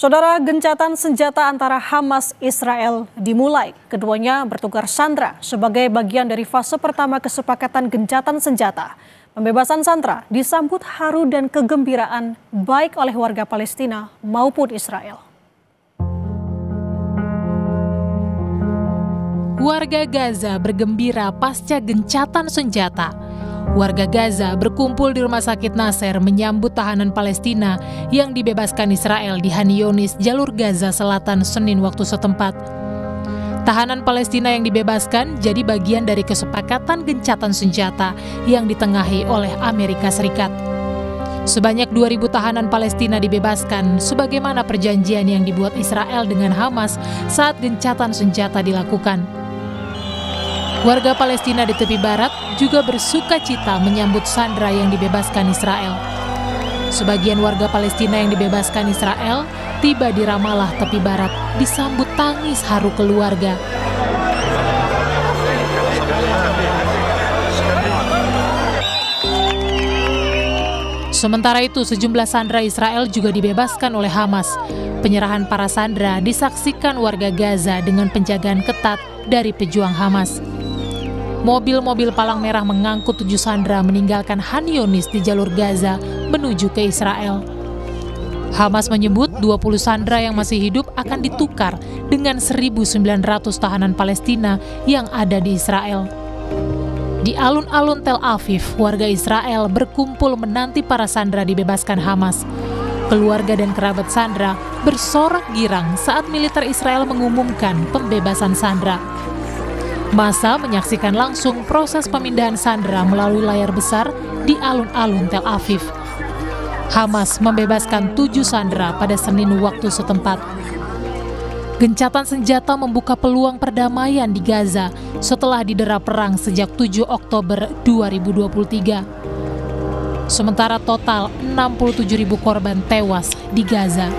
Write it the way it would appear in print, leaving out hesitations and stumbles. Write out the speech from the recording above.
Saudara, gencatan senjata antara Hamas Israel dimulai. Keduanya bertukar sandera sebagai bagian dari fase pertama kesepakatan gencatan senjata. Pembebasan sandera disambut haru dan kegembiraan baik oleh warga Palestina maupun Israel. Warga Gaza bergembira pasca gencatan senjata. Warga Gaza berkumpul di Rumah Sakit Nasser menyambut tahanan Palestina yang dibebaskan Israel di Khan Younis, jalur Gaza Selatan, Senin waktu setempat. Tahanan Palestina yang dibebaskan jadi bagian dari kesepakatan gencatan senjata yang ditengahi oleh Amerika Serikat. Sebanyak 2.000 tahanan Palestina dibebaskan sebagaimana perjanjian yang dibuat Israel dengan Hamas saat gencatan senjata dilakukan. Warga Palestina di tepi barat juga bersuka cita menyambut sandera yang dibebaskan Israel. Sebagian warga Palestina yang dibebaskan Israel tiba di Ramallah tepi barat disambut tangis haru keluarga. Sementara itu, sejumlah sandera Israel juga dibebaskan oleh Hamas. Penyerahan para sandera disaksikan warga Gaza dengan penjagaan ketat dari pejuang Hamas. Mobil-mobil palang merah mengangkut 7 sandera meninggalkan Khan Younis di jalur Gaza menuju ke Israel. Hamas menyebut 20 sandera yang masih hidup akan ditukar dengan 1.900 tahanan Palestina yang ada di Israel. Di alun-alun Tel Aviv, warga Israel berkumpul menanti para sandera dibebaskan Hamas. Keluarga dan kerabat sandera bersorak girang saat militer Israel mengumumkan pembebasan sandera. Massa menyaksikan langsung proses pemindahan sandera melalui layar besar di alun-alun Tel Aviv. Hamas membebaskan 7 sandera pada Senin waktu setempat. Gencatan senjata membuka peluang perdamaian di Gaza setelah didera perang sejak 7 Oktober 2023. Sementara total 67.000 korban tewas di Gaza.